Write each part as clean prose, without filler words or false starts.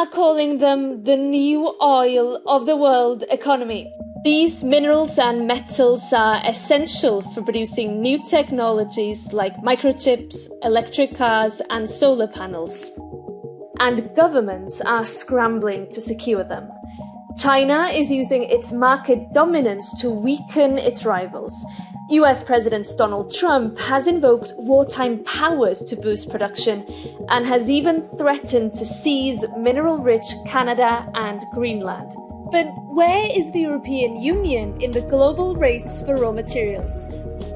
are calling them the new oil of the world economy. These minerals and metals are essential for producing new technologies like microchips, electric cars, and solar panels. And governments are scrambling to secure them. China is using its market dominance to weaken its rivals. US President Donald Trump has invoked wartime powers to boost production and has even threatened to seize mineral-rich Canada and Greenland. But where is the European Union in the global race for raw materials?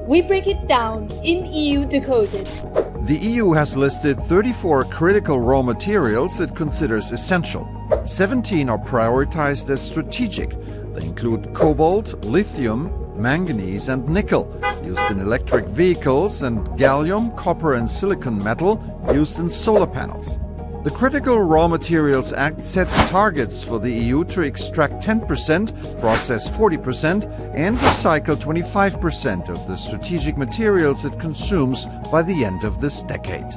We break it down in EU-decoded. The EU has listed 34 critical raw materials it considers essential. 17 are prioritized as strategic. They include cobalt, lithium, manganese and nickel, used in electric vehicles, and gallium, copper and silicon metal, used in solar panels. The Critical Raw Materials Act sets targets for the EU to extract 10%, process 40%, and recycle 25% of the strategic materials it consumes by the end of this decade.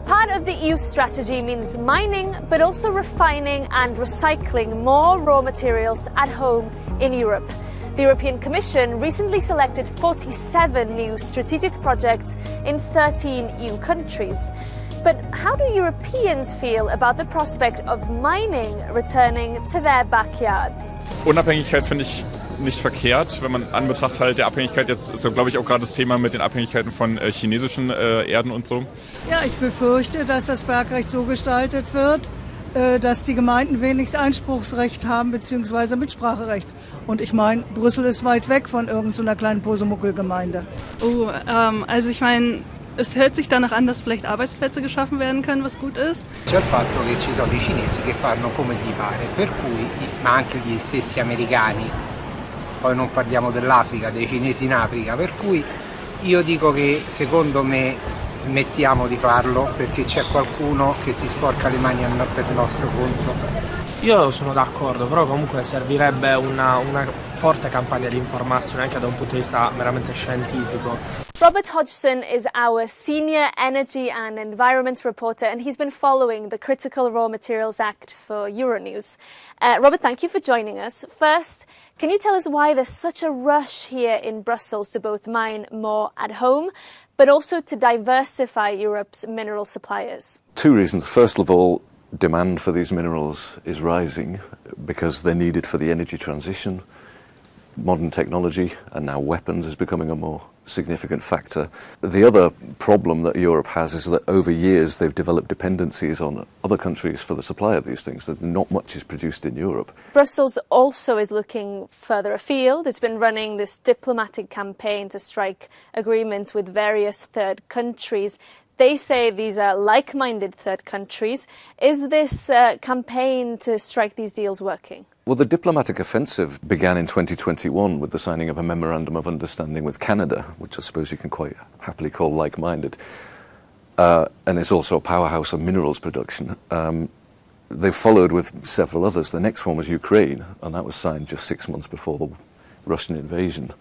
Part of the EU strategy means mining, but also refining and recycling more raw materials at home in Europe. The European Commission recently selected 47 new strategic projects in 13 EU countries. But how do Europeans feel about the prospect of mining returning to their backyards? Unabhängigkeit finde ich nicht verkehrt, wenn man anbetracht halt der Abhängigkeit, jetzt ist so, glaube ich, auch gerade das Thema mit den Abhängigkeiten von chinesischen Erden und so. Ja, ich befürchte, dass das Bergrecht so gestaltet wird, dass die Gemeinden wenig Einspruchsrecht haben bzw. Mitspracherecht. Und ich meine, Brüssel ist weit weg von irgendeiner kleinen Posemuckel-Gemeinde. Also ich meine, es hört sich danach an, dass vielleicht Arbeitsplätze geschaffen werden können, was gut ist. C'è il fatto che ci sono i cinesi che fanno come gli pare, per cui, ma anche gli stessi americani, poi non parliamo dell'Africa, dei cinesi in Africa, per cui io dico che secondo me smettiamo di farlo perché c'è qualcuno che si sporca le mani per il nostro conto. Io sono d'accordo, però comunque servirebbe una forte campagna di informazione anche da un punto di vista meramente scientifico. Robert Hodgson is our senior energy and environment reporter, and he's been following the Critical Raw Materials Act for Euronews. Robert, thank you for joining us. First, can you tell us why there's such a rush here in Brussels to both mine more at home, but also to diversify Europe's mineral suppliers? Two reasons. First of all, demand for these minerals is rising because they're needed for the energy transition. Modern technology and now weapons is becoming a more significant factor. The other problem that Europe has is that over years they've developed dependencies on other countries for the supply of these things, that not much is produced in Europe. Brussels also is looking further afield. It's been running this diplomatic campaign to strike agreements with various third countries. They say these are like-minded third countries. Is this campaign to strike these deals working? Well, the diplomatic offensive began in 2021 with the signing of a memorandum of understanding with Canada, which I suppose you can quite happily call like-minded. And it's also a powerhouse of minerals production. They've followed with several others. The next one was Ukraine, and that was signed just 6 months before the Russian invasion.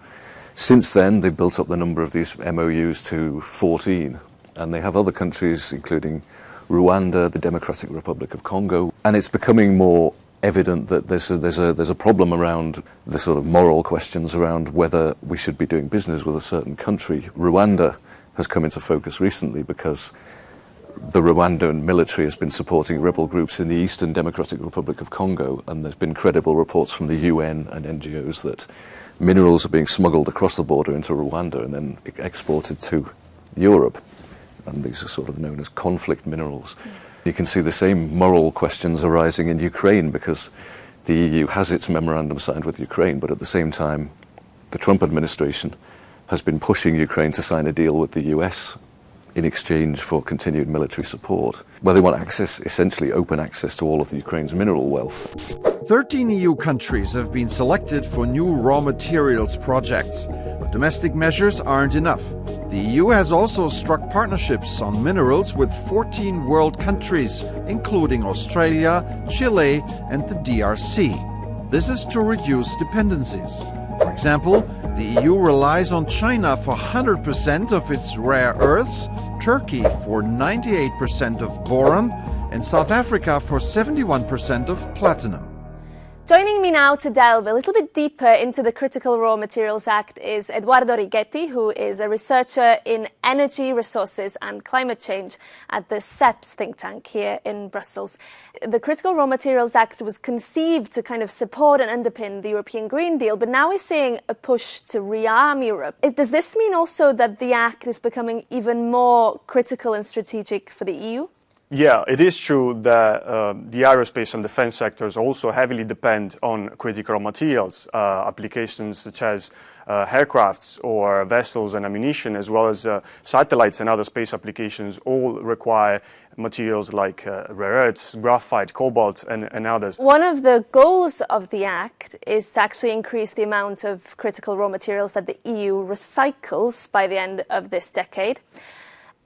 Since then, they've built up the number of these MOUs to 14. And they have other countries, including Rwanda, the Democratic Republic of Congo. And it's becoming more evident that there's a problem around the sort of moral questions around whether we should be doing business with a certain country. Rwanda has come into focus recently because the Rwandan military has been supporting rebel groups in the Eastern Democratic Republic of Congo, and there's been credible reports from the UN and NGOs that minerals are being smuggled across the border into Rwanda and then exported to Europe. And these are sort of known as conflict minerals. You can see the same moral questions arising in Ukraine because the EU has its memorandum signed with Ukraine, but at the same time, the Trump administration has been pushing Ukraine to sign a deal with the US in exchange for continued military support, where they want access, essentially open access to all of the Ukraine's mineral wealth. 13 EU countries have been selected for new raw materials projects, but domestic measures aren't enough. The EU has also struck partnerships on minerals with 14 world countries, including Australia, Chile, and the DRC. This is to reduce dependencies. For example, the EU relies on China for 100% of its rare earths, Turkey for 98% of boron, and South Africa for 71% of platinum. Joining me now to delve a little bit deeper into the Critical Raw Materials Act is Eduardo Righetti, who is a researcher in energy, resources and climate change at the CEPS think tank here in Brussels. The Critical Raw Materials Act was conceived to kind of support and underpin the European Green Deal, but now we're seeing a push to rearm Europe. Does this mean also that the Act is becoming even more critical and strategic for the EU? Yeah, it is true that the aerospace and defense sectors also heavily depend on critical raw materials. Applications such as aircrafts or vessels and ammunition, as well as satellites and other space applications, all require materials like rare earths, graphite, cobalt, and others. One of the goals of the Act is to actually increase the amount of critical raw materials that the EU recycles by the end of this decade.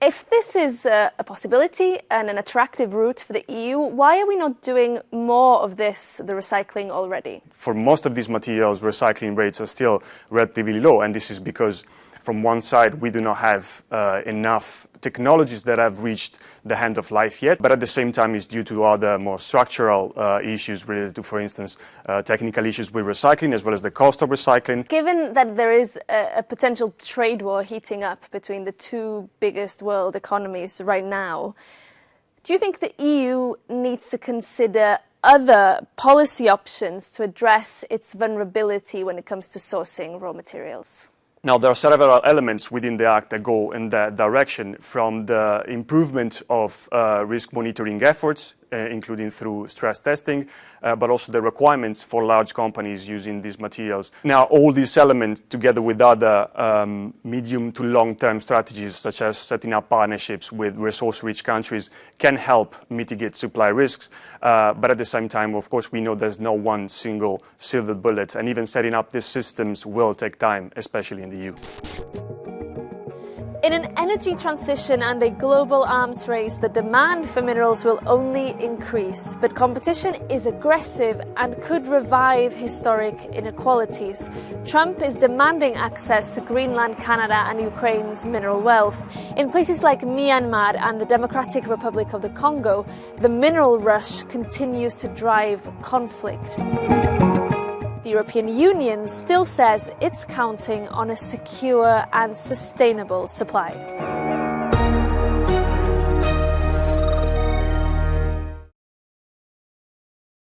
If this is a possibility and an attractive route for the EU, why are we not doing more of this, the recycling, already? For most of these materials, recycling rates are still relatively low, and this is because from one side, we do not have enough technologies that have reached the end of life yet, but at the same time it's due to other more structural issues related to, for instance, technical issues with recycling as well as the cost of recycling. Given that there is a potential trade war heating up between the two biggest world economies right now, do you think the EU needs to consider other policy options to address its vulnerability when it comes to sourcing raw materials? Now, there are several elements within the Act that go in that direction, from the improvement of risk monitoring efforts, including through stress testing, but also the requirements for large companies using these materials. Now, all these elements, together with other medium to long-term strategies, such as setting up partnerships with resource-rich countries, can help mitigate supply risks. But at the same time, of course, we know there's no one single silver bullet, and even setting up these systems will take time, especially in the EU. In an energy transition and a global arms race, the demand for minerals will only increase, but competition is aggressive and could revive historic inequalities. Trump is demanding access to Greenland, Canada and Ukraine's mineral wealth. In places like Myanmar and the Democratic Republic of the Congo, the mineral rush continues to drive conflict. The European Union still says it's counting on a secure and sustainable supply.